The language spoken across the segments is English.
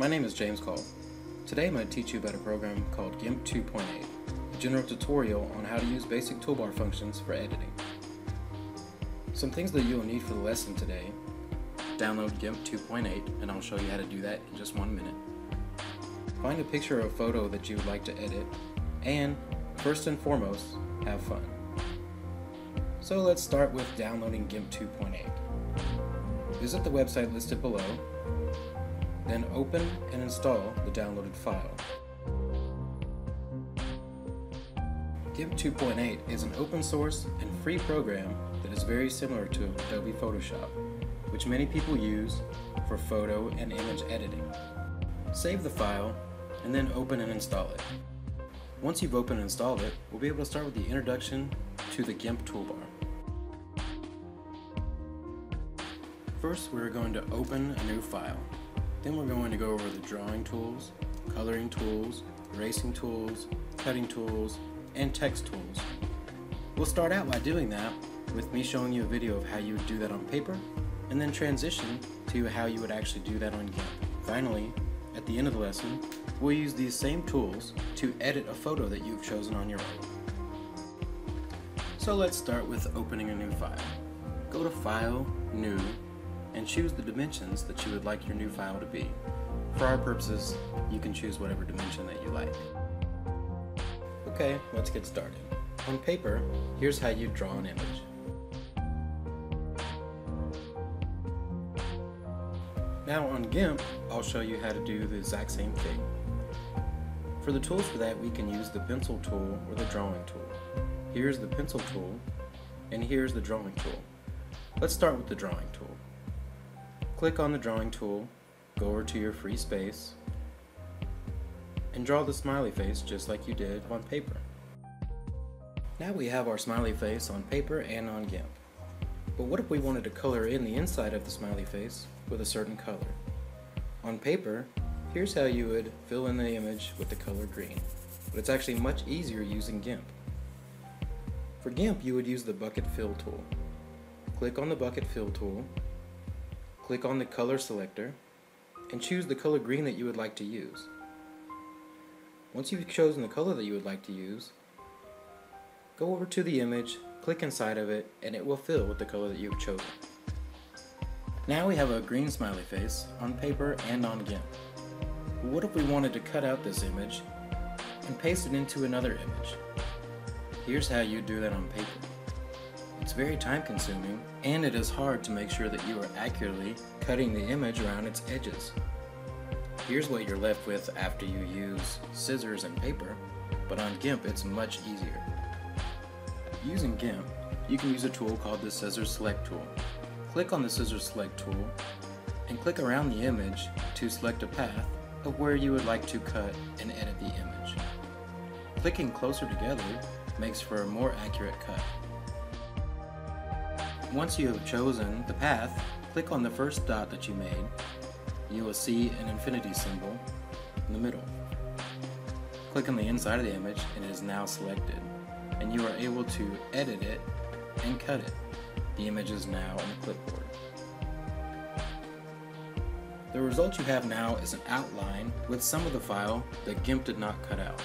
My name is James Cole. Today I'm going to teach you about a program called Gimp 2.8, a general tutorial on how to use basic toolbar functions for editing. Some things that you'll need for the lesson today: download Gimp 2.8, and I'll show you how to do that in just 1 minute. Find a picture or a photo that you would like to edit, and first and foremost, have fun. So let's start with downloading Gimp 2.8. Visit the website listed below, then open and install the downloaded file. Gimp 2.8 is an open source and free program that is very similar to Adobe Photoshop, which many people use for photo and image editing. Save the file and then open and install it. Once you've opened and installed it, we'll be able to start with the introduction to the Gimp toolbar. First, we're going to open a new file. Then we're going to go over the drawing tools, coloring tools, erasing tools, cutting tools, and text tools. We'll start out by doing that with me showing you a video of how you would do that on paper, and then transition to how you would actually do that on Gimp. Finally, at the end of the lesson, we'll use these same tools to edit a photo that you've chosen on your own. So let's start with opening a new file. Go to File, New, and choose the dimensions that you would like your new file to be. For our purposes, you can choose whatever dimension that you like. Okay, let's get started. On paper, here's how you draw an image. Now on Gimp, I'll show you how to do the exact same thing. For the tools for that, we can use the pencil tool or the drawing tool. Here's the pencil tool, and here's the drawing tool. Let's start with the drawing tool. Click on the drawing tool, go over to your free space, and draw the smiley face just like you did on paper. Now we have our smiley face on paper and on Gimp. But what if we wanted to color in the inside of the smiley face with a certain color? On paper, here's how you would fill in the image with the color green, but it's actually much easier using Gimp. For Gimp, you would use the bucket fill tool. Click on the bucket fill tool, click on the color selector, and choose the color green that you would like to use. Once you've chosen the color that you would like to use, go over to the image, click inside of it, and it will fill with the color that you've chosen. Now we have a green smiley face on paper and on Gimp. What if we wanted to cut out this image and paste it into another image? Here's how you do that on paper. It's very time consuming, and it is hard to make sure that you are accurately cutting the image around its edges. Here's what you're left with after you use scissors and paper, but on Gimp it's much easier. Using Gimp, you can use a tool called the Scissors Select tool. Click on the Scissors Select tool and click around the image to select a path of where you would like to cut and edit the image. Clicking closer together makes for a more accurate cut. Once you have chosen the path, click on the first dot that you made. You will see an infinity symbol in the middle. Click on the inside of the image and it is now selected, and you are able to edit it and cut it. The image is now on the clipboard. The result you have now is an outline with some of the file that Gimp did not cut out.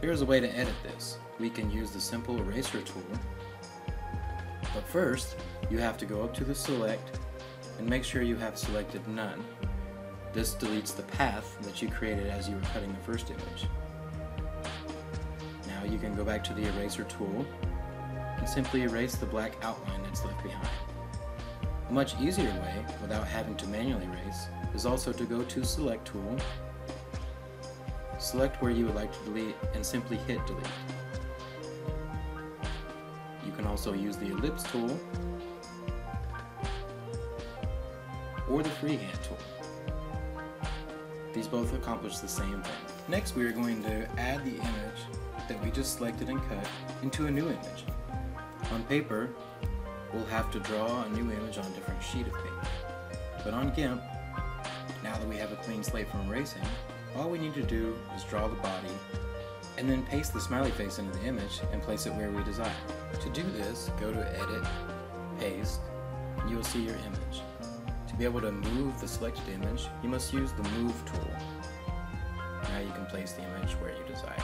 Here's a way to edit this. We can use the simple eraser tool. But first, you have to go up to the select and make sure you have selected none. This deletes the path that you created as you were cutting the first image. Now you can go back to the eraser tool and simply erase the black outline that's left behind. A much easier way, without having to manually erase, is also to go to Select tool, select where you would like to delete, and simply hit delete. You can also use the ellipse tool or the freehand tool. These both accomplish the same thing. Next, we are going to add the image that we just selected and cut into a new image. On paper, we'll have to draw a new image on a different sheet of paper. But on Gimp, now that we have a clean slate from erasing, all we need to do is draw the body and then paste the smiley face into the image and place it where we desire. To do this, go to Edit, Paste, and you will see your image. To To be able to move the selected image, you must use the Move tool. Now you can place the image where you desire.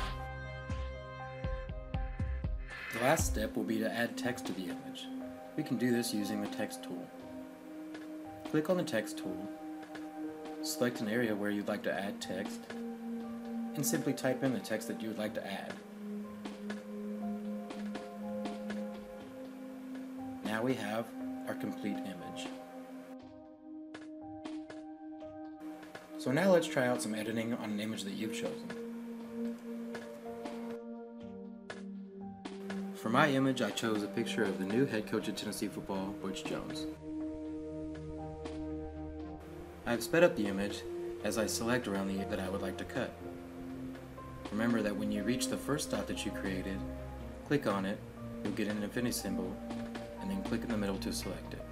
The last step will be to add text to the image. We can do this using the Text tool. Click on the Text tool, select an area where you'd like to add text, and simply type in the text that you would like to add. Now we have our complete image. So now let's try out some editing on an image that you've chosen. For my image, I chose a picture of the new head coach of Tennessee football, Butch Jones. I have sped up the image as I select around the that I would like to cut. Remember that when you reach the first dot that you created, click on it, you'll get an infinity symbol, and then click in the middle to select it.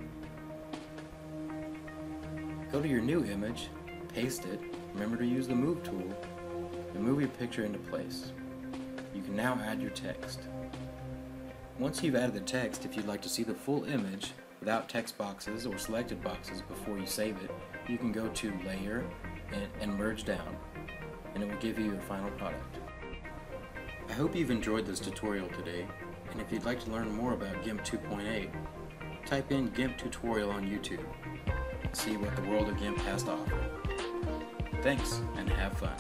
Go to your new image, paste it, remember to use the Move tool, and move your picture into place. You can now add your text. Once you've added the text, if you'd like to see the full image without text boxes or selected boxes before you save it, you can go to Layer and Merge Down, and it will give you your final product. I hope you've enjoyed this tutorial today, and if you'd like to learn more about Gimp 2.8, type in Gimp tutorial on YouTube and see what the world of Gimp has to offer. Thanks, and have fun.